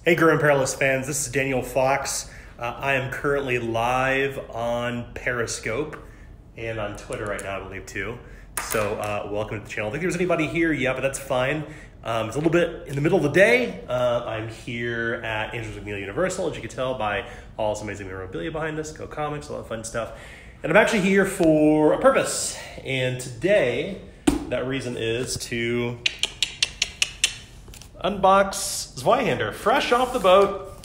Hey, Guru and Perilous fans, this is Daniel Fox. I am currently live on Periscope and on Twitter right now, I believe, too. So welcome to the channel. I don't think there's anybody here yet, but that's fine. It's a little bit in the middle of the day. I'm here at Interesting Universal, as you can tell by all this amazing memorabilia behind us, Go Comics, all that fun stuff. And I'm actually here for a purpose. And today, that reason is to unbox Zweihander, fresh off the boat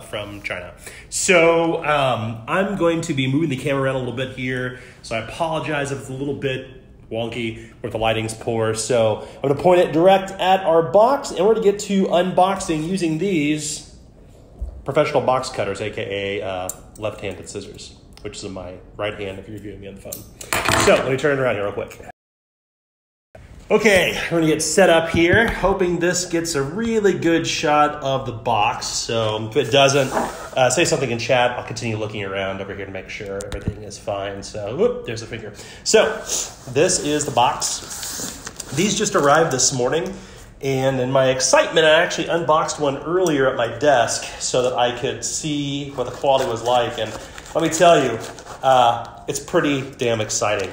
from China. So I'm going to be moving the camera around a little bit here. So I apologize if it's a little bit wonky or the lighting's poor. So I'm going to point it direct at our box, and we're going to get to unboxing using these professional box cutters, aka left-handed scissors, which is in my right hand if you're viewing me on the phone. So let me turn it around here real quick. Okay, we're gonna get set up here, hoping this gets a really good shot of the box. So if it doesn't, say something in chat. I'll continue looking around over here to make sure everything is fine. So, whoop, there's a finger. So this is the box. These just arrived this morning, and in my excitement, I actually unboxed one earlier at my desk so that I could see what the quality was like. And let me tell you, it's pretty damn exciting.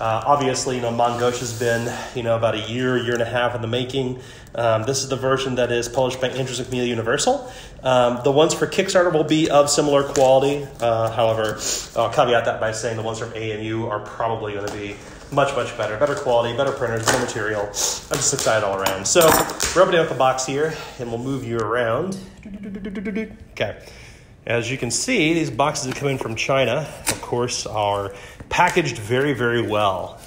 Obviously, Gauche has been, about a year and a half in the making. This is the version that is published by Interesting Universal. The ones for Kickstarter will be of similar quality. However, I'll caveat that by saying the ones from AMU are probably going to be much, much better. Better quality, better printers, more material. I'm just excited all around. So we're opening up the box here, and we'll move you around. Okay. As you can see, these boxes that come in from China, of course, are packaged very, very well.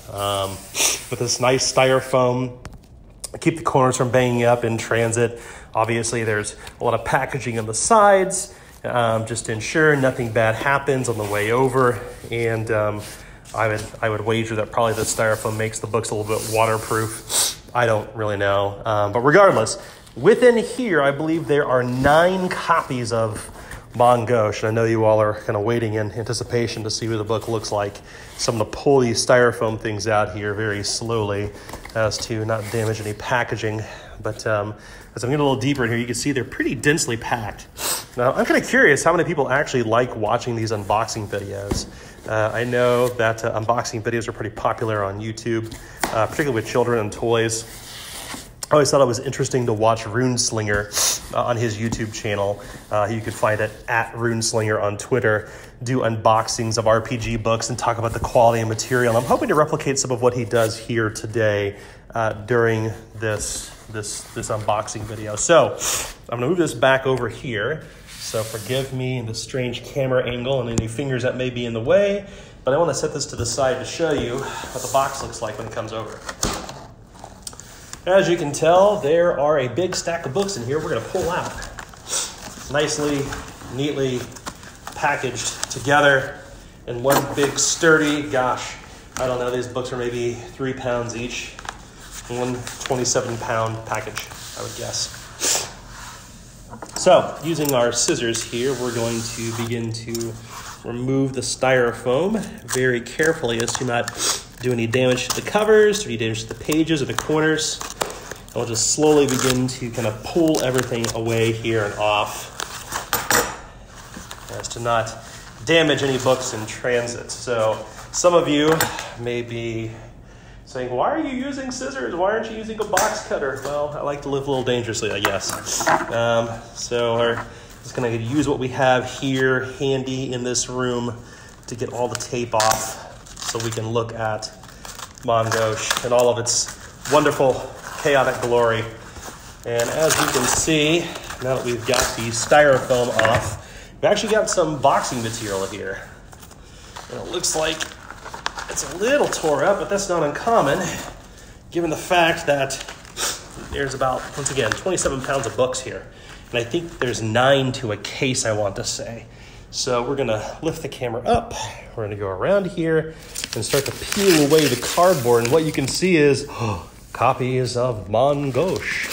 With this nice styrofoam, keep the corners from banging up in transit. Obviously, there's a lot of packaging on the sides, just to ensure nothing bad happens on the way over. And I would wager that probably the styrofoam makes the books a little bit waterproof. I don't really know. But regardless, within here, I believe there are 9 copies of Gauche. I know you all are kind of waiting in anticipation to see what the book looks like. So I'm going to pull these styrofoam things out here very slowly as to not damage any packaging. But as I'm getting a little deeper in here, you can see they're pretty densely packed. Now, I'm kind of curious how many people actually like watching these unboxing videos. I know that unboxing videos are pretty popular on YouTube, particularly with children and toys. I always thought it was interesting to watch Runeslinger on his YouTube channel. You could find it at Runeslinger on Twitter, do unboxings of RPG books and talk about the quality and material. I'm hoping to replicate some of what he does here today during this unboxing video. So I'm gonna move this back over here. So forgive me the strange camera angle and any fingers that may be in the way, but I wanna set this to the side to show you what the box looks like when it comes over. As you can tell, there are a big stack of books in here we're going to pull out. Nicely, neatly packaged together in one big sturdy, gosh, I don't know, these books are maybe 3 pounds each. One 27-pound package, I would guess. So, using our scissors here, we're going to begin to remove the styrofoam very carefully as to not do any damage to the covers, or any damage to the pages or the corners. And we'll just slowly begin to kind of pull everything away here and off as to not damage any books in transit. So some of you may be saying, why are you using scissors? Why aren't you using a box cutter? Well, I like to live a little dangerously, I guess. So we're just going to use what we have here handy in this room to get all the tape off, so we can look at Gauche and all of its wonderful, chaotic glory. And as you can see, now that we've got the styrofoam off, we've actually got some boxing material here. And it looks like it's a little tore up, but that's not uncommon, given the fact that there's about, once again, 27 pounds of books here. And I think there's 9 to a case, I want to say. So we're gonna lift the camera up. We're gonna go around here and start to peel away the cardboard. And what you can see is copies of Gauche.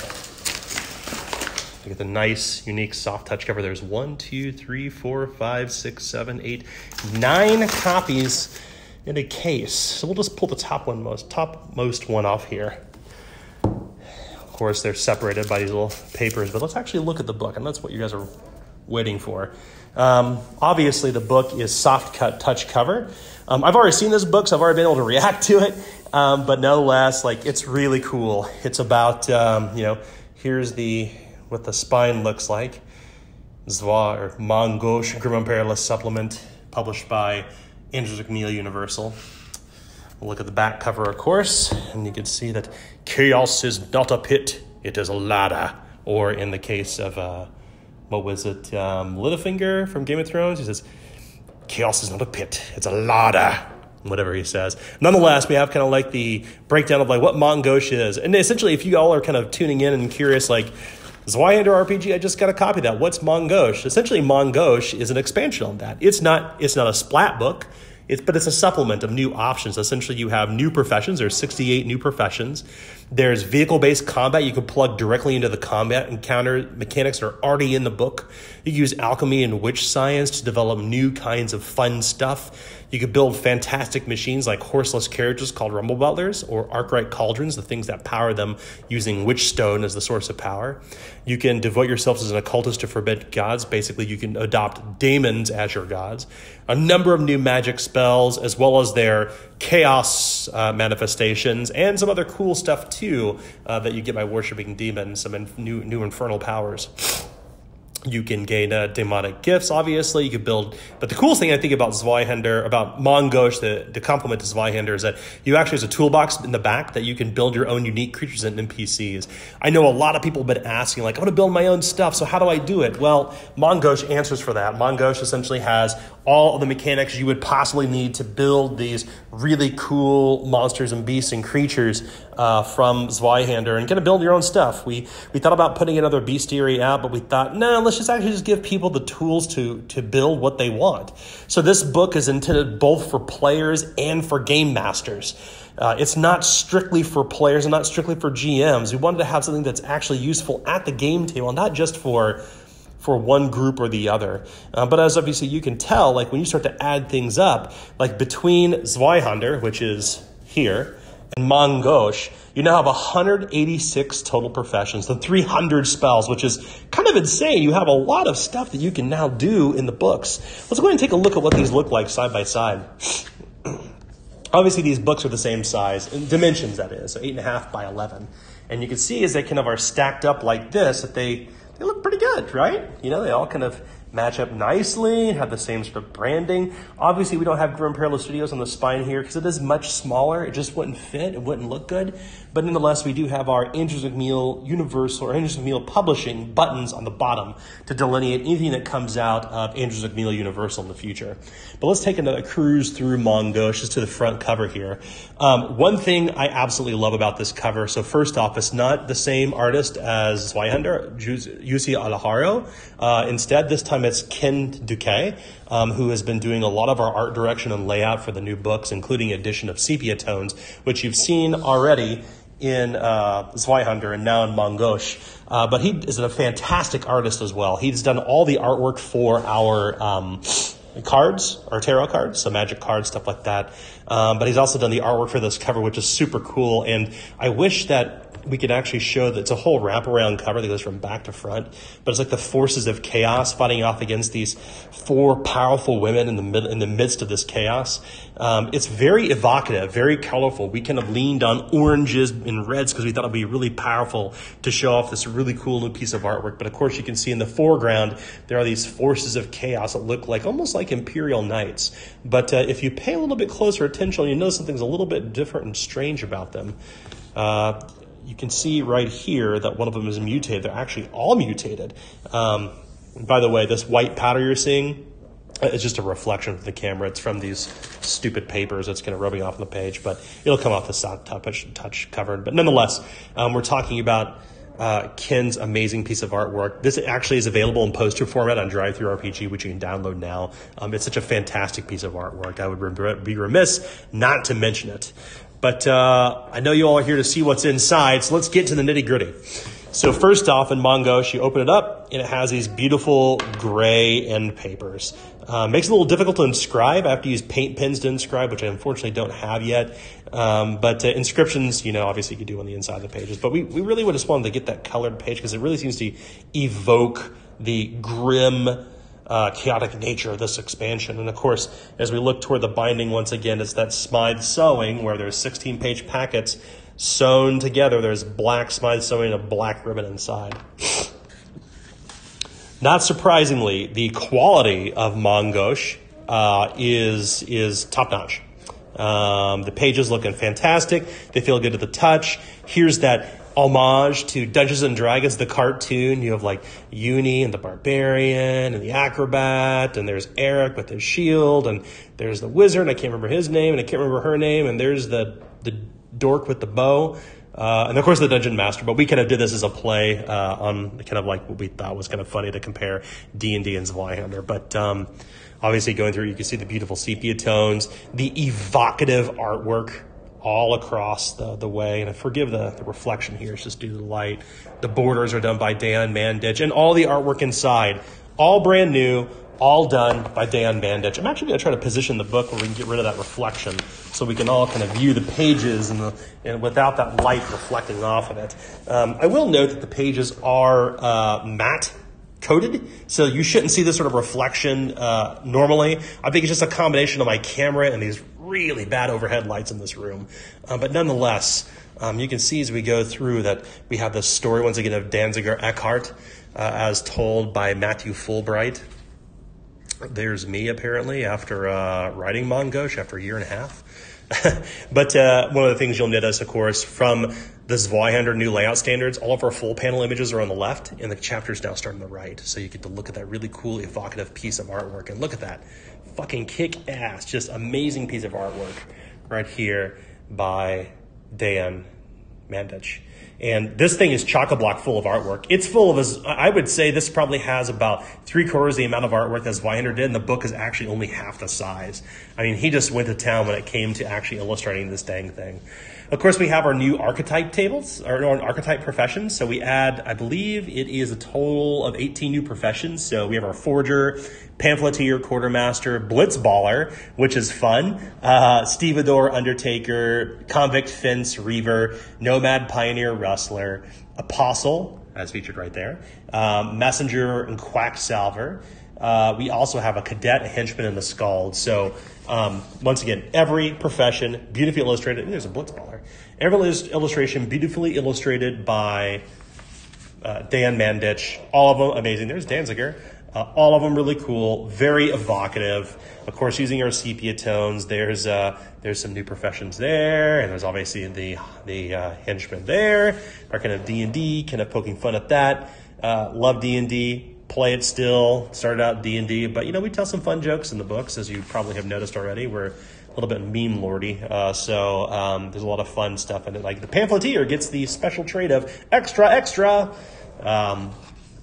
Look at the nice, unique soft touch cover. There's 1, 2, 3, 4, 5, 6, 7, 8, 9 copies in a case. So we'll just pull the topmost one off here. course, they're separated by these little papers. But let's actually look at the book, and that's what you guys are waiting for. Obviously, the book is soft cut touch cover. I've already seen this book, so I've already been able to react to it. But nonetheless, like, it's really cool. It's about, here's what the spine looks like. Gauche, Grim and Perilous supplement, published by Angels Macmillan Universal. We'll look at the back cover, of course, and you can see that chaos is not a pit, it is a ladder. Or in the case of, Littlefinger from Game of Thrones, he says, chaos is not a pit, it's a ladder. Whatever he says. Nonetheless, we have kind of like the breakdown of like what Gauche is. And essentially, if you all are kind of tuning in and curious, like, Zweihander RPG, I just got a copy of that. What's Gauche? Essentially, Gauche is an expansion on that. It's not a splat book, but it's a supplement of new options. Essentially, you have new professions. There's 68 new professions. There's vehicle-based combat. You can plug directly into the combat encounter mechanics that are already in the book. You can use alchemy and witch science to develop new kinds of fun stuff. You could build fantastic machines like horseless carriages called rumble butlers, or archetype cauldrons, the things that power them using witch stone as the source of power. You can devote yourselves as an occultist to forbid gods. Basically, you can adopt daemons as your gods. A number of new magic spells, as well as their chaos manifestations, and some other cool stuff too that you get by worshiping demons, some new infernal powers. You can gain demonic gifts, obviously. You can build... But the coolest thing I think about Zweihander, about Gauche, the complement to Zweihander, is that you actually have a toolbox in the back that you can build your own unique creatures and NPCs. I know a lot of people have been asking, like, I want to build my own stuff, so how do I do it? Well, Gauche answers for that. Gauche essentially has all of the mechanics you would possibly need to build these really cool monsters and beasts and creatures from Zweihander, and kind of build your own stuff. We thought about putting another bestiary out, but we thought, no, let's just give people the tools to build what they want. So this book is intended both for players and for game masters. It's not strictly for players and not strictly for GMs. We wanted to have something that's actually useful at the game table, not just for one group or the other. But as obviously you can tell, like when you start to add things up, like between Zweihander, which is here, and Gauche, you now have 186 total professions and 300 spells, which is kind of insane. You have a lot of stuff that you can now do in the books. Let's go ahead and take a look at what these look like side by side. Obviously, these books are the same size, in dimensions that is, so 8.5 by 11. And you can see as they kind of are stacked up like this, that they look pretty good, right? You know, they all kind of match up nicely and have the same sort of branding. Obviously, we don't have Grim Perilous Studios on the spine here because it is much smaller. It just wouldn't fit. It wouldn't look good. But nonetheless, we do have our Angels Macmillan Universal or Angels Macmillan Publishing buttons on the bottom to delineate anything that comes out of Angels Macmillan Universal in the future. But let's take another cruise through Gauche just to the front cover here. One thing I absolutely love about this cover, so first off, it's not the same artist as Zweihander, Jussi Alaharo. Instead, this time it's Ken Duque, who has been doing a lot of our art direction and layout for the new books, including addition of sepia tones, which you've seen already in Zweihander and now in Gauche. But he is a fantastic artist as well. He's done all the artwork for our cards, our tarot cards, so magic cards, stuff like that. But he's also done the artwork for this cover, which is super cool. And I wish that we could actually show that it's a whole wraparound cover that goes from back to front, but it's like the forces of chaos fighting off against these four powerful women in the midst of this chaos. It's very evocative, very colorful. We kind of leaned on oranges and reds because we thought it'd be really powerful to show off this really cool new piece of artwork. But of course, you can see in the foreground there are these forces of chaos that look like almost like Imperial Knights. But if you pay a little bit closer attention, you notice something's a little bit different and strange about them. You can see right here that one of them is mutated. They're actually all mutated. By the way, this white powder you're seeing is just a reflection of the camera. It's from these stupid papers that's kind of rubbing off on the page, but it'll come off the soft touch cover. But nonetheless, we're talking about Ken's amazing piece of artwork. This actually is available in poster format on DriveThruRPG, which you can download now. It's such a fantastic piece of artwork. I would be remiss not to mention it. But I know you all are here to see what's inside, so let's get to the nitty-gritty. So first off, in Gauche, you open it up, and it has these beautiful gray end papers. Makes it a little difficult to inscribe. I have to use paint pens to inscribe, which I unfortunately don't have yet. But inscriptions, obviously you could do on the inside of the pages. But we really would just wanted to get that colored page because it really seems to evoke the grim, chaotic nature of this expansion. And of course, as we look toward the binding, once again, it's that Smythe sewing where there's 16-page packets sewn together. There's black Smythe sewing and a black ribbon inside. Not surprisingly, the quality of Gauche is top-notch. The pages looking fantastic. They feel good to the touch. Here's that homage to Dungeons and Dragons, the cartoon. You have like Uni and the Barbarian and the Acrobat, and there's Eric with his shield, and there's the Wizard, and I can't remember his name, and I can't remember her name, and there's the dork with the bow. And of course the Dungeon Master, but we kind of did this as a play on kind of like what we thought was kind of funny to compare D&D and Zweihander. But obviously going through, you can see the beautiful sepia tones, the evocative artwork all across the way. And I forgive the reflection here, it's just due to the light. The borders are done by Dan Mandich, and all the artwork inside, all brand new, all done by Dan Mandich. I'm actually going to try to position the book where we can get rid of that reflection so we can all kind of view the pages and without that light reflecting off of it. I will note that the pages are matte coated, so you shouldn't see this sort of reflection normally. I think it's just a combination of my camera and these really bad overhead lights in this room. But nonetheless, you can see as we go through that we have the story, once again, of Danziger Eckhart as told by Matthew Fulbright. There's me, apparently, after writing Gauche after a year and a half. But one of the things you'll notice, of course, from the Zweihander new layout standards, all of our full panel images are on the left, and the chapters now start on the right. So you get to look at that really cool, evocative piece of artwork. And look at that. Fucking kick-ass, just amazing piece of artwork right here by Dan Mandich. And this thing is chock-a-block full of artwork. It's full of, I would say this probably has about 3/4 the amount of artwork that Zweihander did, and the book is actually only half the size. I mean, he just went to town when it came to actually illustrating this dang thing. Of course, we have our new archetype tables, or archetype professions. So we add, I believe it is a total of 18 new professions. So we have our forger, pamphleteer, quartermaster, blitzballer, which is fun, stevedore, undertaker, convict, fence, reaver, nomad, pioneer, rustler, apostle, as featured right there, messenger, and quacksalver. We also have a cadet, a henchman, and a scald. So once again, every profession beautifully illustrated. There's a blitzballer. Every illustration beautifully illustrated by Dan Mandich. All of them amazing. There's Danziger. All of them really cool, very evocative. Of course, using our sepia tones. There's some new professions there, and there's obviously the henchman there. Our kind of D&D, kind of poking fun at that. Love D&D. Play it still. Started out D&D, but we tell some fun jokes in the books, as you probably have noticed already. We're a little bit meme lordy, so there's a lot of fun stuff in it. Like the pamphleteer gets the special trait of extra.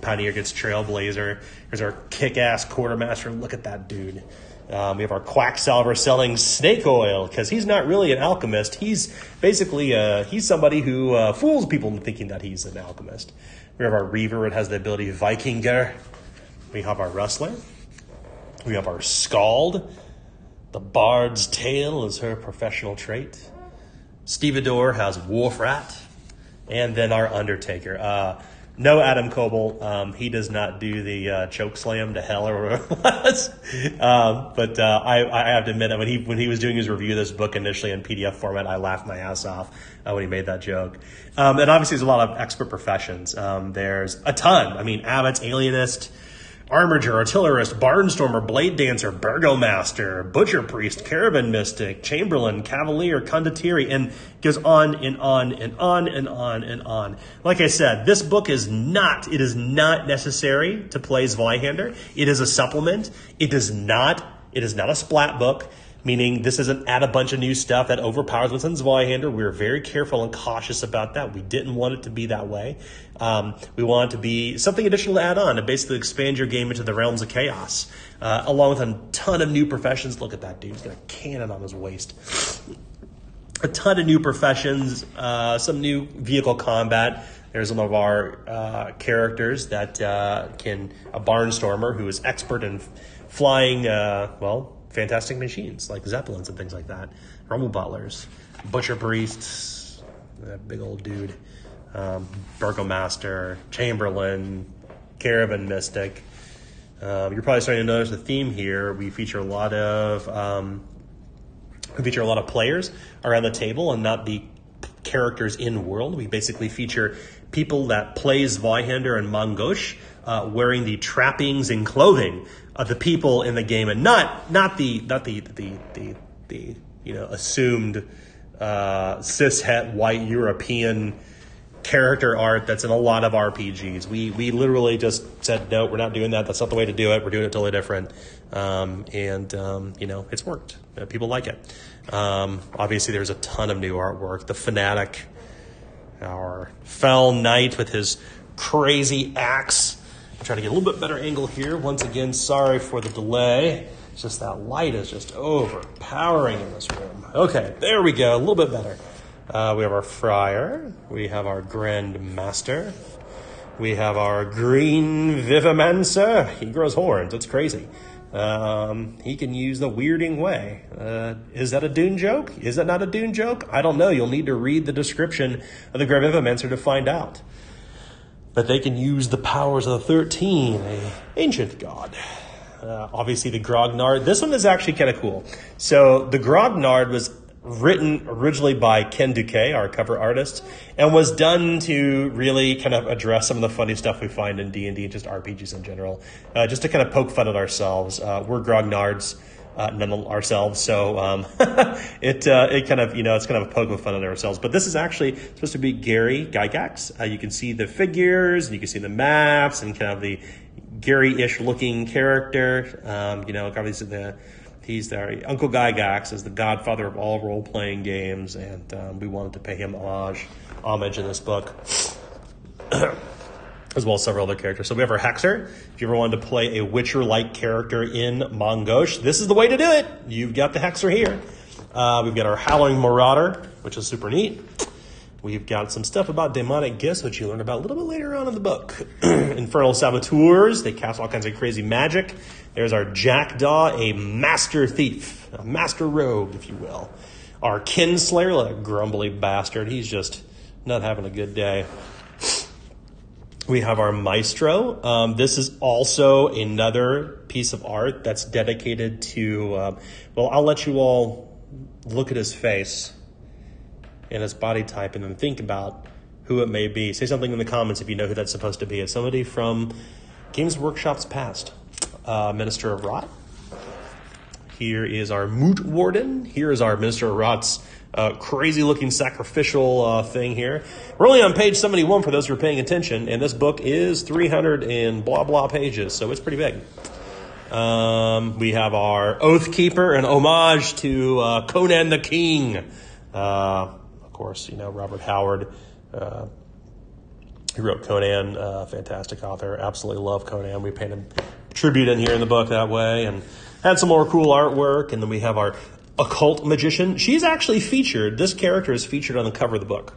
Pioneer gets trailblazer. Here's our kick-ass quartermaster. Look at that dude. We have our quacksalver selling snake oil because he's not really an alchemist. He's basically he's somebody who fools people into thinking that he's an alchemist. We have our reaver. It has the ability Vikinger. We have our rustler. We have our scald. The bard's tale is her professional trait. Stevedore has wolf rat. And then our undertaker. No Adam Coble. He does not do the choke slam to hell or whatever it was. But I have to admit that when he was doing his review of this book initially in PDF format, I laughed my ass off when he made that joke. And obviously there's a lot of expert professions. There's a ton. I mean, abbots, alienist, armiger, artillerist, barnstormer, blade dancer, burgomaster, butcher priest, caravan mystic, chamberlain, cavalier, condottieri, and goes on and on and on and on and on. Like I said, this book is not necessary to play Zweihander. It is a supplement. It is not a splat book, meaning this doesn't add a bunch of new stuff that overpowers what's in Zweihander. We were very careful and cautious about that. We didn't want it to be that way. We want it to be something additional to add on to basically expand your game into the realms of chaos, along with a ton of new professions. Look at that dude. He's got a cannon on his waist. A ton of new professions, some new vehicle combat. There's one of our characters that a barnstormer who is expert in flying, fantastic machines like Zeppelins and things like that. Rumble butlers, butcher priests, that big old dude, burgomaster, chamberlain, caravan mystic. You're probably starting to notice the theme here. We feature a lot of players around the table and not the characters in world. We basically feature people that play Zweihander and Gauche, wearing the trappings and clothing of the people in the game, and not the assumed cishet white European character art that's in a lot of RPGs. We literally just said, no, we're not doing that. That's not the way to do it. We're doing it totally different. It's worked. People like it. Obviously, there's a ton of new artwork. The Fanatic, our fell knight with his crazy axe. I'm trying to get a little bit better angle here. Once again, sorry for the delay. It's just that light is just overpowering in this room. Okay, there we go. A little bit better. We have our Friar. We have our Grand Master. We have our Green Vivamancer. He grows horns. It's crazy. He can use the weirding way. Is that a Dune joke? Is that not a Dune joke? I don't know. You'll need to read the description of the Green Vivamancer to find out. But they can use the powers of the 13, an ancient god. Obviously, the Grognard. This one is actually kind of cool. So the Grognard was written originally by Ken Duque, our cover artist, and was done to really kind of address some of the funny stuff we find in D&D and just RPGs in general, just to kind of poke fun at ourselves. We're Grognards, none of ourselves, so it kind of, it's kind of a poke of fun at ourselves. But this is actually supposed to be Gary Gygax. You can see the figures, and you can see the maps, and kind of the Gary-ish looking character. Obviously he's there. Uncle Gygax is the godfather of all role-playing games, and we wanted to pay him homage in this book, as well as several other characters. So we have our Hexer. If you ever wanted to play a Witcher-like character in Gauche, this is the way to do it. You've got the Hexer here. We've got our Howling Marauder, which is super neat. We've got some stuff about demonic gifts, which you learn about a little bit later on in the book. Infernal Saboteurs, they cast all kinds of crazy magic. There's our Jackdaw, a master thief, a master rogue, if you will. Our Kinslayer, that grumbly bastard. He's just not having a good day. We have our Maestro. This is also another piece of art that's dedicated to, I'll let you all look at his face and his body type and then think about who it may be. Say something in the comments if you know who that's supposed to be. It's somebody from Games Workshop's past. Minister of Rot. Here is our Moot Warden. Here is our Minister of Rot's crazy-looking sacrificial thing here. We're only on page 71 for those who are paying attention, and this book is 300 and blah pages, so it's pretty big. We have our Oathkeeper, an homage to Conan the King. Of course, Robert Howard. He wrote Conan, fantastic author. Absolutely love Conan. We painted tribute in here in the book that way, and had some more cool artwork. And then we have our Occult Magician. She's actually featured. This character is featured on the cover of the book,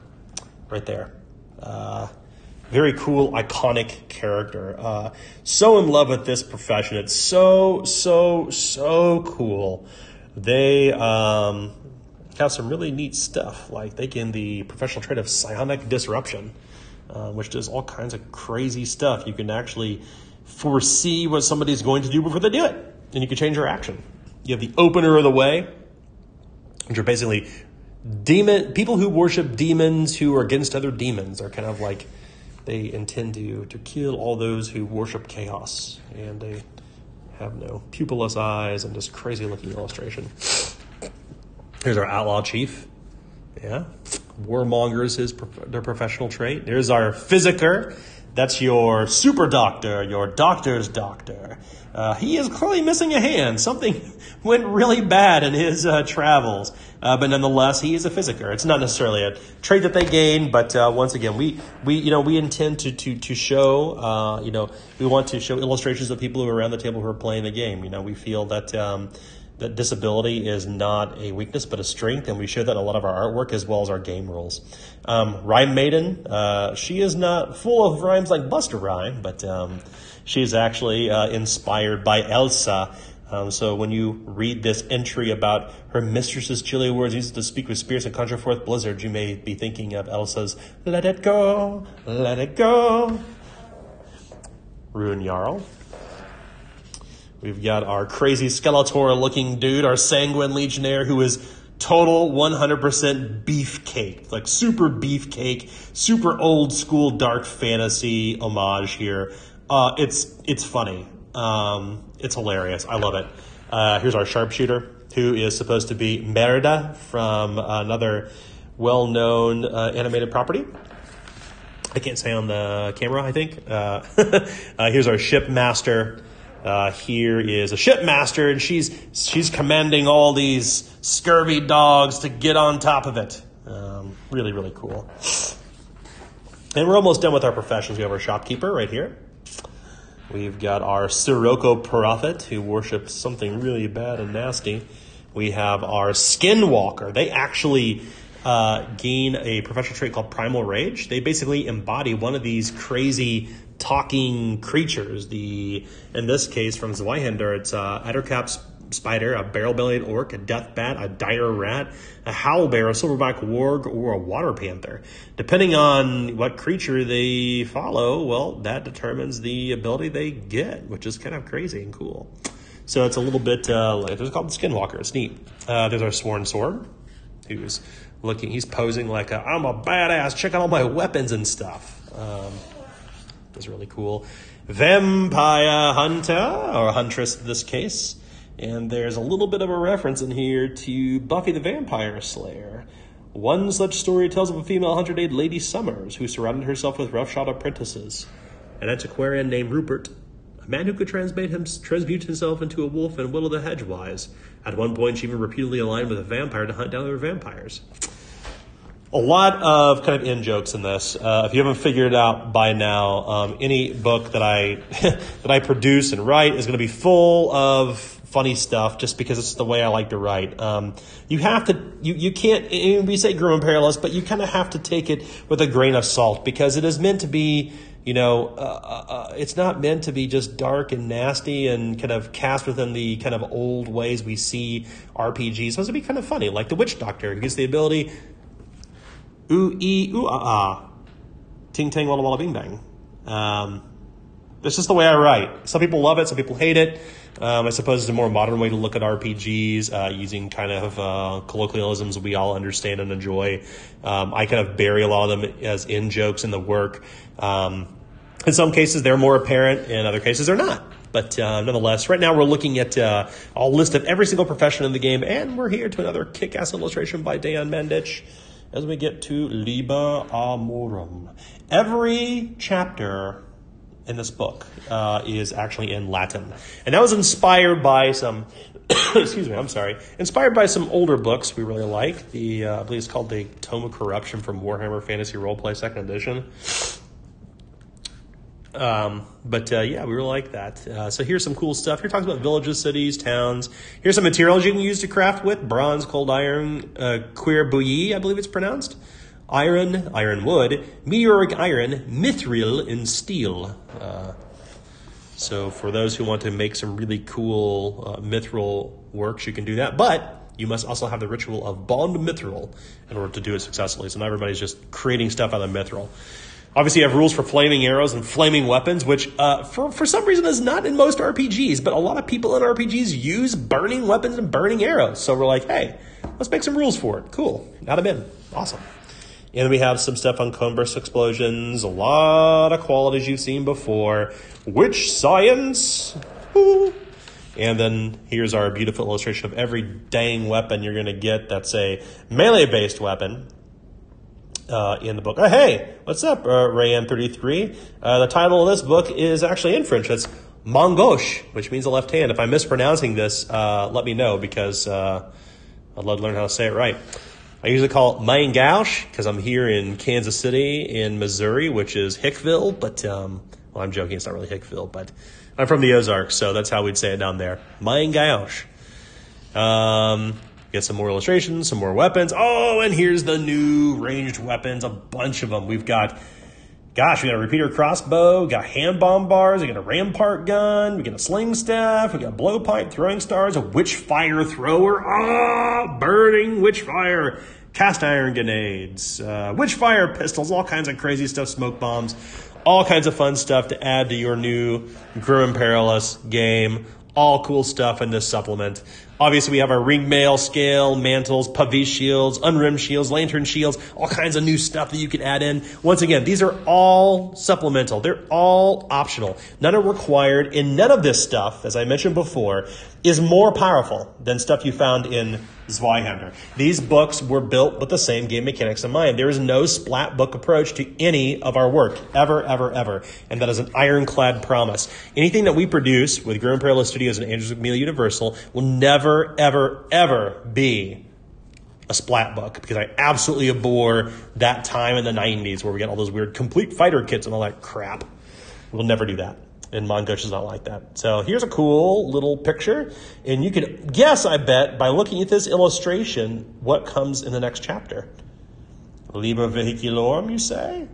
right there. Very cool, iconic character. So in love with this profession. It's so cool. They have some really neat stuff. Like they can the professional trait of psionic disruption, which does all kinds of crazy stuff. You can actually foresee what somebody's going to do before they do it, and you can change their action. You have the Opener of the Way, which are basically people who worship demons who are against other demons. They're kind of like they intend to kill all those who worship chaos, and they have no pupilless eyes and just crazy looking illustration. Here's our Outlaw Chief. Yeah. Warmonger is their professional trait. There's our Physiker. That's your super doctor, your doctor's doctor. He is clearly missing a hand. Something went really bad in his travels. But nonetheless, he is a Physiker. It's not necessarily a trait that they gain, but once again, we intend to show, we want to show illustrations of people who are around the table who are playing the game. We feel that that disability is not a weakness but a strength, and we show that in a lot of our artwork as well as our game rules. Rhyme Maiden, she is not full of rhymes like Buster Rhyme, but she's actually inspired by Elsa. So when you read this entry about her mistress's chilly words used to speak with spirits and conjure forth blizzards, you may be thinking of Elsa's "Let it go, let it go." Rune Jarl. We've got our crazy Skeletor-looking dude, our Sanguine Legionnaire, who is total 100% beefcake, like super beefcake, super old school dark fantasy homage here. It's funny. It's hilarious. I love it. Here's our sharpshooter, who is supposed to be Merida from another well-known animated property. I can't say on the camera, I think. Here's our shipmaster. Here is a shipmaster, and she's commanding all these scurvy dogs to get on top of it. Really, really cool. And we're almost done with our professions. We have our shopkeeper right here. We've got our Sirocco prophet, who worships something really bad and nasty. We have our skinwalker. They actually gain a professional trait called Primal Rage. They basically embody one of these crazy talking creatures. In this case, from Zweihander, it's a Addercap spider, a barrel-bellied orc, a death bat, a dire rat, a howlbear, a silverback warg, or a water panther. Depending on what creature they follow, well, that determines the ability they get, which is kind of crazy and cool. So it's a little bit, it's called the Skinwalker. It's neat. There's our Sworn Sword, who's he's posing like I'm a badass, check out all my weapons and stuff. That's really cool. Vampire Hunter, or Huntress in this case. And there's a little bit of a reference in here to Buffy the Vampire Slayer. One such story tells of a female hunter named Lady Summers, who surrounded herself with roughshod apprentices. An antiquarian named Rupert, a man who could transmute himself into a wolf and whittle the hedgewise. At one point, she even reputedly aligned with a vampire to hunt down other vampires. A lot of kind of in-jokes in this. If you haven't figured it out by now, any book that I produce and write is going to be full of funny stuff, just because it's the way I like to write. You have to, you can't, we say Grim and Perilous, but you kind of have to take it with a grain of salt, because it is meant to be, it's not meant to be just dark and nasty and kind of cast within the kind of old ways we see RPGs. It's supposed to be kind of funny, like the Witch Doctor, who gets the ability, ting tang walla walla bing bang. That's just the way I write. Some people love it, some people hate it. I suppose it's a more modern way to look at RPGs, using kind of colloquialisms we all understand and enjoy. I kind of bury a lot of them as in-jokes in the work. In some cases, they're more apparent. In other cases, they're not. But nonetheless, right now we're looking at a list of every single profession in the game, and we're here to another kick-ass illustration by Dan Mandich as we get to Liber Amorum. Every chapter in this book is actually in Latin. And that was inspired by some, inspired by some older books we really like. I believe it's called the Tome of Corruption from Warhammer Fantasy Roleplay 2nd Edition. Yeah, we really like that. So here's some cool stuff. Here talks about villages, cities, towns. Here's some materials you can use to craft with. Bronze, cold iron, cuir bouilli, I believe it's pronounced. Iron, iron wood, meteoric iron, mithril, and steel. So for those who want to make some really cool mithril works, you can do that. But you must also have the ritual of bond mithril in order to do it successfully. So not everybody's just creating stuff out of mithril. Obviously, you have rules for flaming arrows and flaming weapons, which for some reason is not in most RPGs, but a lot of people in RPGs use burning weapons and burning arrows. So we're like, hey, let's make some rules for it. Cool. Add them in. Awesome. And we have some stuff on cone-burst explosions, a lot of qualities you've seen before. Witch science. Woo. And then here's our beautiful illustration of every dang weapon you're going to get that's a melee-based weapon. In the book. Oh, hey, what's up, Rayan33? The title of this book is actually in French. It's Main Gauche, which means the left hand. If I'm mispronouncing this, let me know, because I'd love to learn how to say it right. I usually call it Main Gauche because I'm here in Kansas City in Missouri, which is Hickville, but, well, I'm joking, it's not really Hickville, but I'm from the Ozarks, so that's how we'd say it down there. Main Gauche. Get some more illustrations, some more weapons. Oh, and here's the new ranged weapons, a bunch of them. We've got, gosh, we got a repeater crossbow, we got hand bomb bars, we got a rampart gun, we got a sling staff, we got blowpipe, throwing stars, a witchfire thrower, burning witchfire, cast iron grenades, witchfire pistols, all kinds of crazy stuff, smoke bombs, all kinds of fun stuff to add to your new Grim and Perilous game. All cool stuff in this supplement. Obviously, we have our ring mail scale, mantles, pavie shields, unrimmed shields, lantern shields, all kinds of new stuff that you can add in. Once again, these are all supplemental. They're all optional. None are required, and none of this stuff, as I mentioned before, is more powerful than stuff you found in Zweihander. These books were built with the same game mechanics in mind. There is no splat book approach to any of our work, ever, ever, ever. And that is an ironclad promise. Anything that we produce with Grim and Perilous Studios and Andrews McMeal Universal will never, ever, ever be a splat book, because I absolutely abhor that time in the 90s where we got all those weird complete fighter kits and all that crap. We'll never do that. And Mongosh is not like that. So here's a cool little picture. And you can guess, I bet, by looking at this illustration, what comes in the next chapter. Liber Vehiculorum, you say?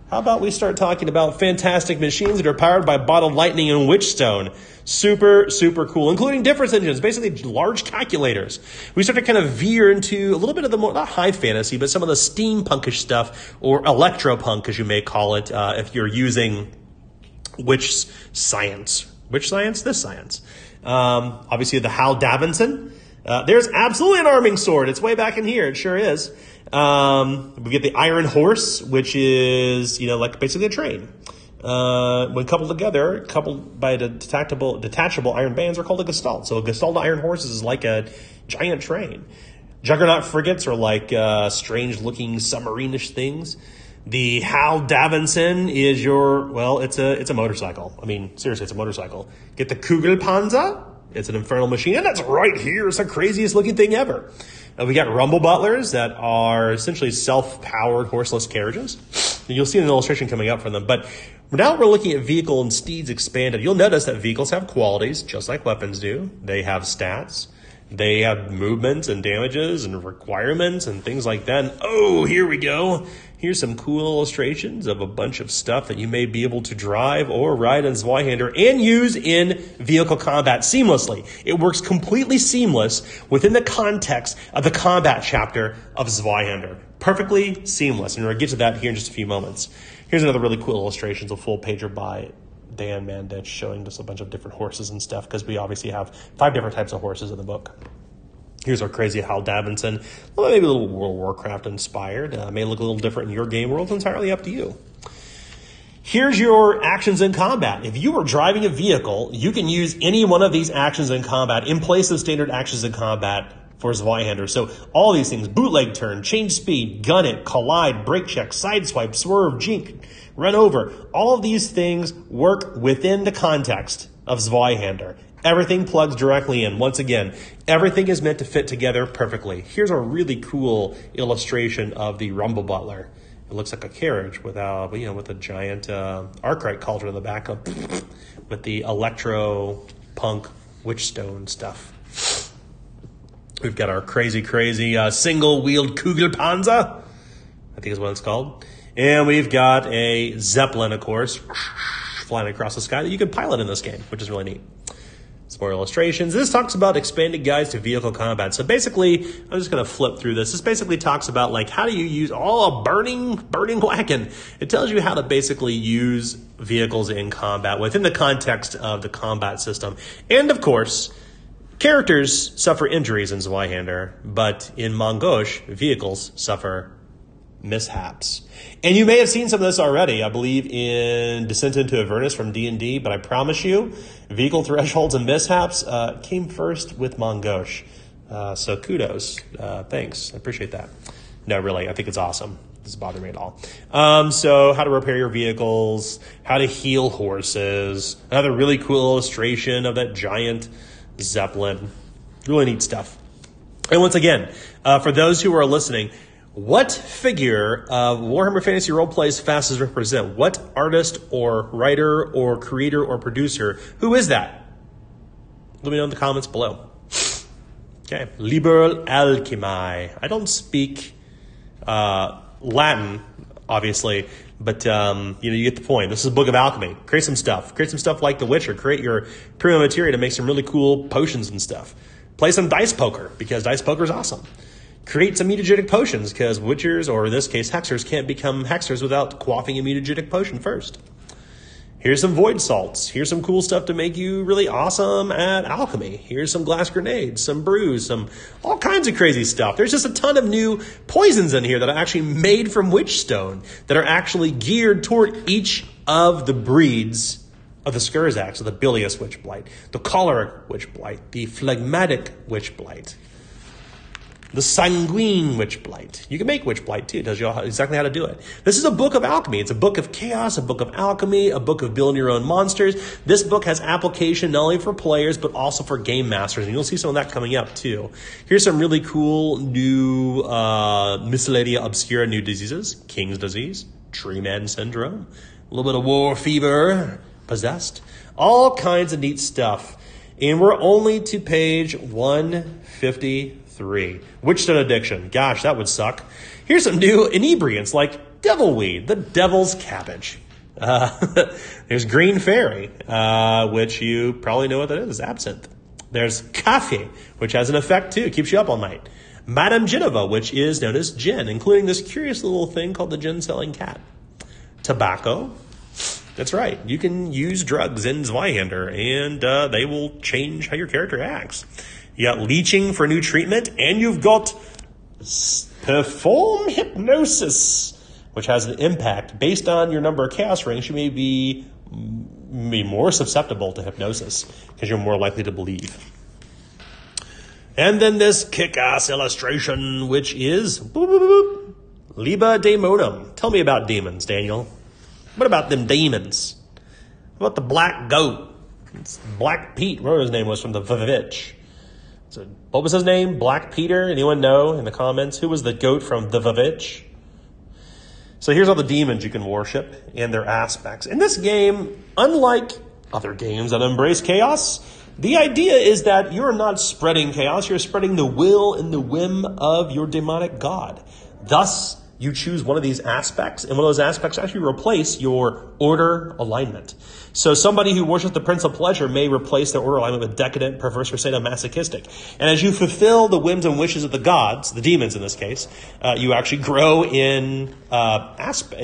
How about we start talking about fantastic machines that are powered by bottled lightning and witchstone? Super, super cool, including difference engines, basically large calculators. We start to kind of veer into a little bit of the more, not high fantasy, but some of the steampunkish stuff, or electropunk, as you may call it, if you're using which science? Which science? This science. Obviously, the Hal Davidson. There's absolutely an arming sword. It's way back in here. It sure is. We get the Iron Horse, which is, like basically a train. When coupled together, coupled by the detachable iron bands, are called a gestalt. So a gestalt of iron horses is like a giant train. Juggernaut frigates are like strange-looking submarine-ish things. The Hal Davidson is it's a motorcycle. I mean, seriously, it's a motorcycle. Get the Kugelpanzer. It's an infernal machine, and that's right here. It's the craziest looking thing ever. We got rumble butlers that are essentially self-powered horseless carriages. And you'll see an illustration coming up from them. But now we're looking at vehicle and steeds expanded. You'll notice that vehicles have qualities, just like weapons do. They have stats. They have movements and damages and requirements and things like that. And, oh, here we go. Here's some cool illustrations of a bunch of stuff that you may be able to drive or ride in Zweihander and use in vehicle combat seamlessly. It works completely seamless within the context of the combat chapter of Zweihander. Perfectly seamless. And we're going to get to that here in just a few moments. Here's another really cool illustration. It's a full pager by Dan Mandich showing just a bunch of different horses and stuff, because we obviously have 5 different types of horses in the book. Here's our crazy Hal Davidson. Well, maybe a little World of Warcraft inspired. May look a little different in your game world. It's entirely up to you. Here's your actions in combat. If you are driving a vehicle, you can use any one of these actions in combat in place of standard actions in combat for Zweihander. So all these things: bootleg turn, change speed, gun it, collide, brake check, sideswipe, swerve, jink, run over. All of these things work within the context of Zweihander. Everything plugs directly in. Once again, everything is meant to fit together perfectly. Here's a really cool illustration of the Rumble Butler. It looks like a carriage with a giant Archetype cauldron in the back of, with the electro punk witchstone stuff. We've got our crazy single-wheeled Kugelpanzer, I think is what it's called. And we've got a Zeppelin, of course, flying across the sky that you can pilot in this game, which is really neat. Some more illustrations. This talks about expanded guides to vehicle combat. So basically, I'm just going to flip through this. This basically talks about how do you use a burning whacking. It tells you how to basically use vehicles in combat within the context of the combat system. And of course, characters suffer injuries in Zweihander, but in Mongosh, vehicles suffer mishaps. And you may have seen some of this already, I believe, in Descent into Avernus from D&D, but I promise you, vehicle thresholds and mishaps came first with Mongosh. So kudos. Thanks. I appreciate that. No, really, I think it's awesome. It doesn't bother me at all. So how to repair your vehicles, how to heal horses, another really cool illustration of that giant Zeppelin. Really neat stuff. And once again, for those who are listening, what figure of Warhammer Fantasy Roleplay's fastest represent? What artist or writer or creator or producer? Who is that? Let me know in the comments below. Okay, Liber Alchemae. I don't speak Latin, obviously, but you get the point. This is a book of alchemy. Create some stuff. Create some stuff like The Witcher. Create your prima materia to make some really cool potions and stuff. Play some dice poker, because dice poker is awesome. Create some mutagenetic potions, because witchers, or in this case hexers, can't become hexers without quaffing a mutagenetic potion first. Here's some void salts. Here's some cool stuff to make you really awesome at alchemy. Here's some glass grenades, some brews, some all kinds of crazy stuff. There's just a ton of new poisons in here that are actually made from witchstone, that are actually geared toward each of the breeds of the Skurzak, so the bilious witchblight, the choleric witchblight, the phlegmatic witchblight, the sanguine witchblight. You can make witchblight too. It tells you exactly how to do it. This is a book of alchemy. It's a book of chaos, a book of alchemy, a book of building your own monsters. This book has application not only for players, but also for game masters. And you'll see some of that coming up too. Here's some really cool new miscellanea obscura new diseases. King's disease, tree man syndrome, a little bit of war fever, possessed, all kinds of neat stuff. And we're only to page 153. Witchstone addiction. Gosh, that would suck. Here's some new inebriants like devilweed, the devil's cabbage. There's green fairy, which you probably know what that is, absinthe. There's coffee, which has an effect too, keeps you up all night. Madame Geneva, which is known as gin, including this curious little thing called the gin-selling cat. Tobacco. That's right. You can use drugs in Zweihander, and they will change how your character acts. You got leeching for new treatment, and you've got perform hypnosis, which has an impact. Based on your number of chaos rings, you may be more susceptible to hypnosis, because you're more likely to believe. And then this kick-ass illustration, which is Liber Daemonum. Tell me about demons, Daniel. What about them demons? What about the black goat? It's Black Pete, whatever his name was, from the Vavitch. So, what was his name? Black Peter? Anyone know in the comments? Who was the goat from the Vavitch? So here's all the demons you can worship and their aspects. In this game, unlike other games that embrace chaos, the idea is that you're not spreading chaos, you're spreading the will and the whim of your demonic god. Thus, you choose one of these aspects, and one of those aspects actually replace your order alignment. So somebody who worships the Prince of Pleasure may replace their order alignment with decadent, perverse, or sadomasochistic. And as you fulfill the whims and wishes of the gods, the demons in this case, you actually grow in aspect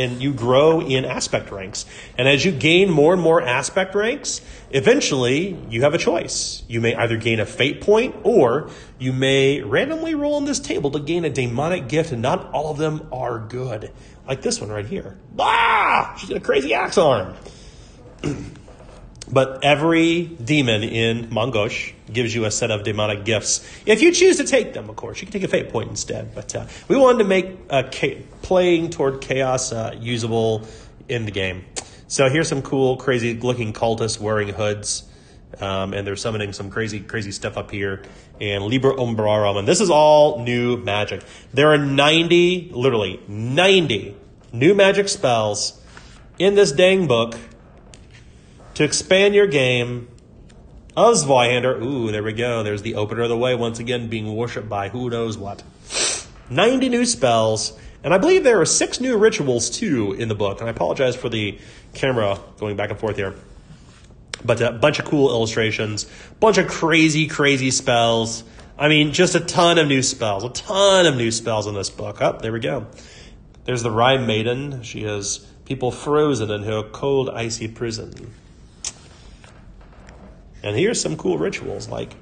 ranks. And as you gain more and more aspect ranks, eventually you have a choice. You may either gain a fate point, or you may randomly roll on this table to gain a demonic gift, and not all of them are good. Like this one right here. Ah! She's got a crazy axe arm. But every demon in Mongosh gives you a set of demonic gifts. If you choose to take them, of course. You can take a fate point instead. But we wanted to make playing toward chaos usable in the game. So here's some cool, crazy-looking cultists wearing hoods. And they're summoning some crazy stuff up here. And Liber Umbrarum. And this is all new magic. There are 90 new magic spells in this dang book to expand your game of Zweihander. Ooh, there we go. There's the opener of the way, once again being worshipped by who knows what. 90 new spells. And I believe there are 6 new rituals, too, in the book. And I apologize for the camera going back and forth here. But a bunch of cool illustrations, bunch of crazy spells. I mean, just a ton of new spells in this book. Oh, there we go. There's the Rhyme Maiden. She has people frozen in her cold, icy prison. And here's some cool rituals like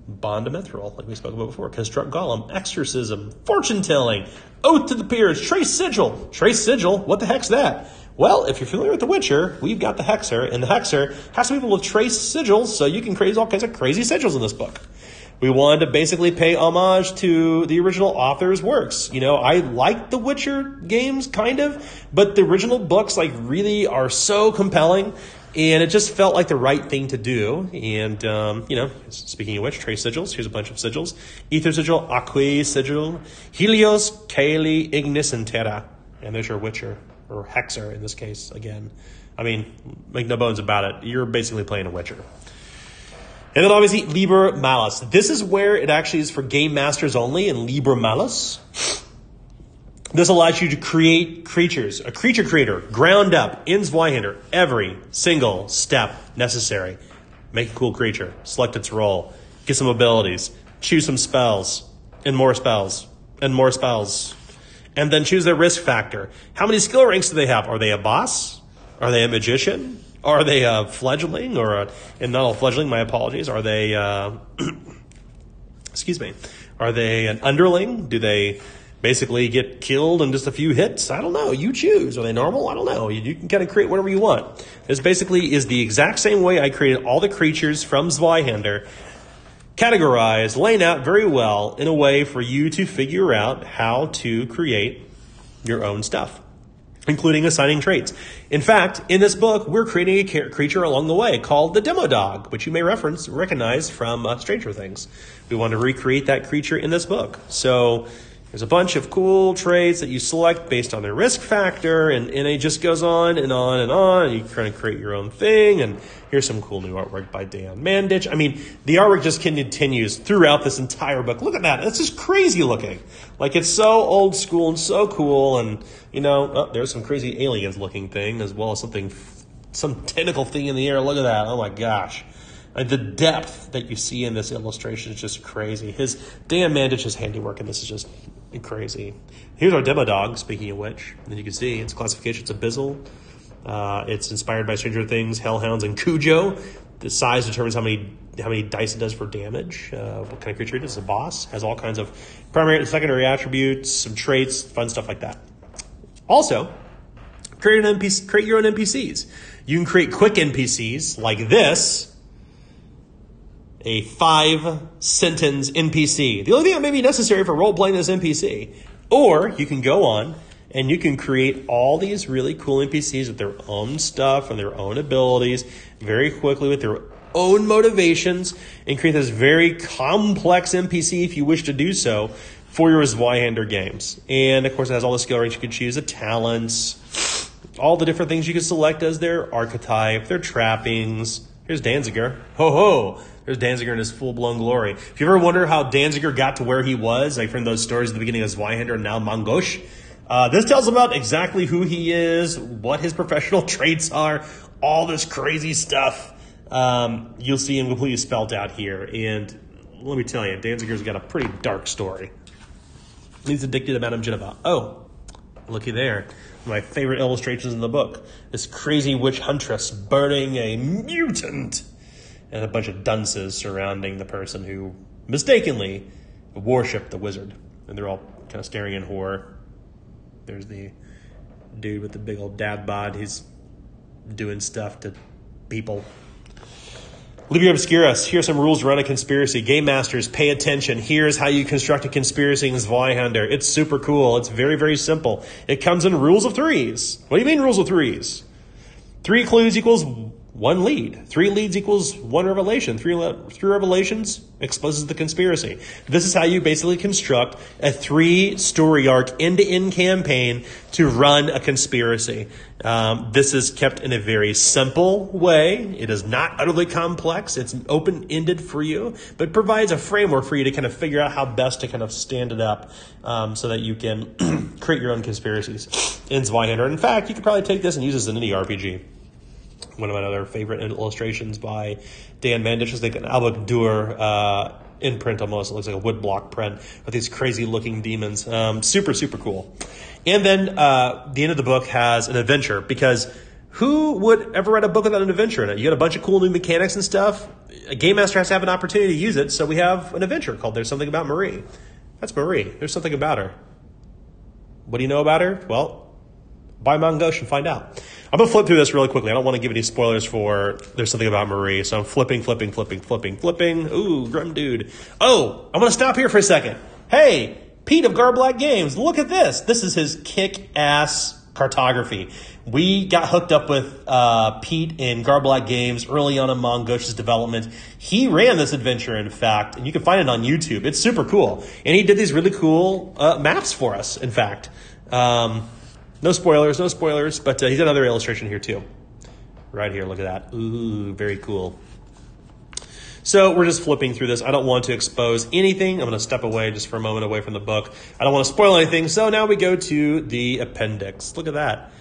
Bond to Mithril, like we spoke about before, Construct Golem, Exorcism, Fortune Telling, Oath to the Peers, Trace Sigil. Trace Sigil? What the heck's that? Well, if you're familiar with The Witcher, we've got the Hexer, and the Hexer has to be able to trace sigils, so you can create all kinds of crazy sigils in this book. We wanted to basically pay homage to the original author's works. You know, I like the Witcher games, kind of, but the original books, like, really are so compelling, and it just felt like the right thing to do. And, you know, speaking of which, trace sigils, here's a bunch of sigils. Ether Sigil, Aquae Sigil, Helios, Caeli, Ignis, and Terra. And there's your Witcher. Or Hexer in this case, again. I mean, make no bones about it. You're basically playing a Witcher. And then obviously Liber Malus. This is where it actually is for game masters only in Liber Malus. This allows you to create creatures, a creature creator, ground up in Zweihander, every single step necessary. Make a cool creature, select its role, get some abilities, choose some spells, and more spells, and more spells. And then choose their risk factor. How many skill ranks do they have? Are they a boss? Are they a magician? Are they a fledgling and not a fledgling, my apologies. Are they, excuse me, are they an underling? Do they basically get killed in just a few hits? I don't know. You choose. Are they normal? I don't know. You can kind of create whatever you want. This basically is the exact same way I created all the creatures from Zweihander, categorized, laying out very well in a way for you to figure out how to create your own stuff, including assigning traits. In fact, in this book, we're creating a creature along the way called the Demo Dog, which you may recognize from Stranger Things. We want to recreate that creature in this book. So there's a bunch of cool traits that you select based on their risk factor, and it just goes on and on and on. You kind of create your own thing, and here's some cool new artwork by Dan Mandich. I mean, the artwork just continues throughout this entire book. Look at that. It's just crazy looking. Like, it's so old school and so cool, and, there's some crazy aliens looking thing, as well as some tentacle thing in the air. Look at that. Oh, my gosh. The depth that you see in this illustration is just crazy. Dan Mandich's handiwork in this is just crazy. Here's our Demo Dog, speaking of which. And you can see its classification. It's a Bizzle. It's inspired by Stranger Things, Hellhounds, and Cujo. The size determines how many dice it does for damage. What kind of creature it is. It's a boss. Has all kinds of primary and secondary attributes, some traits, fun stuff like that. Also, create your own NPCs. You can create quick NPCs like this. A 5-sentence NPC. The only thing that may be necessary for role-playing this NPC. Or you can go on and you can create all these really cool NPCs with their own stuff and their own abilities very quickly with their own motivations and create this very complex NPC if you wish to do so for your Zweihander games. And, of course, it has all the skill ranks you can choose, the talents, all the different things you can select as their archetype, their trappings. Here's Danziger. Ho-ho! There's Danziger in his full-blown glory. If you ever wonder how Danziger got to where he was, like from those stories at the beginning of Zweihander and now Gauche, this tells about exactly who he is, what his professional traits are, all this crazy stuff. You'll see him completely spelled out here. And let me tell you, Danziger's got a pretty dark story. He's addicted to Madame Geneva. Oh, looky there. One of my favorite illustrations in the book. This crazy witch huntress burning a mutant. And a bunch of dunces surrounding the person who mistakenly worshipped the wizard. And they're all kind of staring in horror. There's the dude with the big old dad bod. He's doing stuff to people. Libia Obscuris. Here's some rules around a conspiracy. Game masters, pay attention. Here's how you construct a conspiracy in Zweihander. It's super cool. It's very, very simple. It comes in rules of threes. What do you mean rules of threes? 3 clues equals 1 lead. 3 leads equals 1 revelation. 3 revelations exposes the conspiracy. This is how you basically construct a 3-story arc end-to-end campaign to run a conspiracy. This is kept in a very simple way. It is not utterly complex. It's open-ended for you, but provides a framework for you to kind of figure out how best to kind of stand it up so that you can create your own conspiracies in Zweihander. In fact, you could probably take this and use this in any RPG. One of my other favorite illustrations by Dan Mandich is like an Albert Durer in print almost. It looks like a woodblock print with these crazy looking demons. Super, super cool. And then the end of the book has an adventure, because who would ever write a book without an adventure in it? You got a bunch of cool new mechanics and stuff. A game master has to have an opportunity to use it, so we have an adventure called There's Something About Marie. That's Marie. There's something about her. What do you know about her? Well, buy Gauche and find out. I'm going to flip through this really quickly. I don't want to give any spoilers for There's Something About Marie. So I'm flipping. Ooh, grim dude. Oh, I'm going to stop here for a second. Hey, Pete of Garblack Games, look at this. This is his kick-ass cartography. We got hooked up with Pete in Garblack Games early on in Gauche's development. He ran this adventure, in fact, and you can find it on YouTube. It's super cool. And he did these really cool maps for us, in fact. No spoilers, but he's got another illustration here too. Right here, look at that. Ooh, very cool. So we're just flipping through this. I don't want to expose anything. I'm going to step away just for a moment away from the book. I don't want to spoil anything. So now we go to the appendix. Look at that.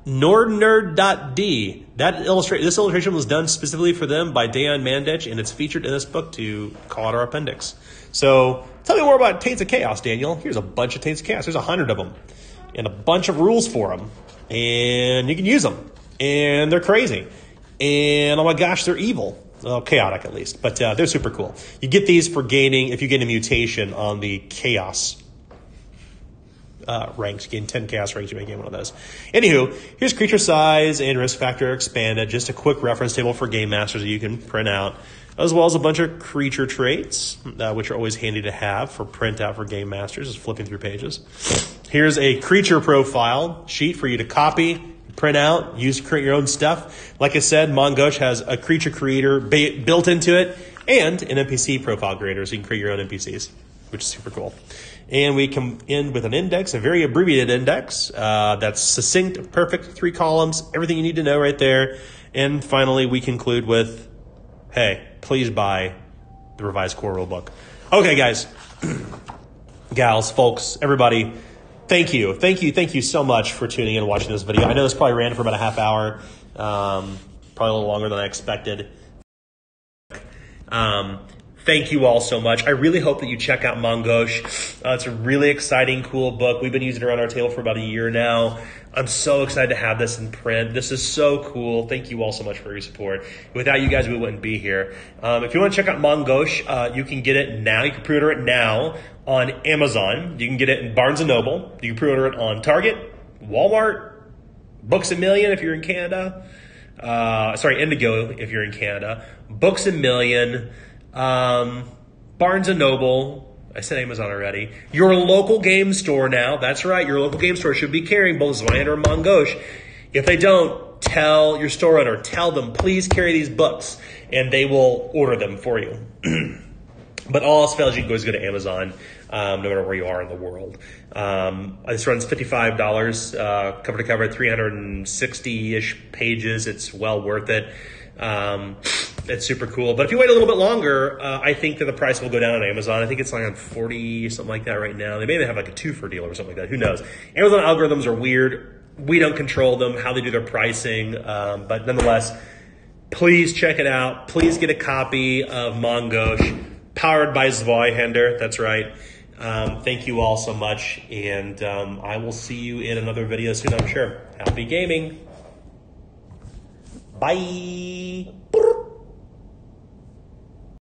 Nordnerd.d. This illustration was done specifically for them by Dayan Mandich, and it's featured in this book to call it our appendix. So tell me more about Taints of Chaos, Daniel. Here's a bunch of Taints of Chaos. There's 100 of them and a bunch of rules for them. And you can use them. And they're crazy. And oh my gosh, they're evil. Well, chaotic at least. But they're super cool. You get these for gaining, if you get a mutation on the Chaos ranks. You gain 10 chaos ranks, you may gain one of those. Anywho, here's creature size and risk factor expanded. Just a quick reference table for game masters that you can print out, as well as a bunch of creature traits, which are always handy to have for print out for game masters, just flipping through pages. Here's a creature profile sheet for you to copy, print out, use to create your own stuff. Like I said, Gauche has a creature creator built into it and an NPC profile creator, so you can create your own NPCs, which is super cool. And we come in with an index, a very abbreviated index that's succinct, perfect, 3 columns, everything you need to know right there. And finally, we conclude with, hey, please buy the revised core rulebook. Okay, guys, gals, folks, everybody, thank you. Thank you so much for tuning in and watching this video. I know this probably ran for about a half hour, probably a little longer than I expected. Thank you all so much. I really hope that you check out Gauche. It's a really exciting, cool book. We've been using it around our table for about a year now. I'm so excited to have this in print. This is so cool. Thank you all so much for your support. Without you guys, we wouldn't be here. If you want to check out Gauche, you can get it now. You can pre-order it now on Amazon. You can get it in Barnes & Noble. You can pre-order it on Target, Walmart, Books A Million if you're in Canada. Indigo if you're in Canada. Books A Million. Barnes & Noble, I said Amazon already. Your local game store now, that's right, your local game store should be carrying both Zweihander and Gauche. If they don't, tell your store owner, tell them, please carry these books, and they will order them for you. But all else fails, you can always go to Amazon, no matter where you are in the world. This runs $55, cover to cover, 360-ish pages. It's well worth it. It's super cool. But if you wait a little bit longer, I think that the price will go down on Amazon. I think it's like on 40, something like that right now. They may have like a 2-for deal or something like that. Who knows? Amazon algorithms are weird. We don't control them, how they do their pricing. But nonetheless, please check it out. Please get a copy of Gauche, powered by Zweihander. That's right. Thank you all so much. And I will see you in another video soon, I'm sure. Happy gaming. Bye.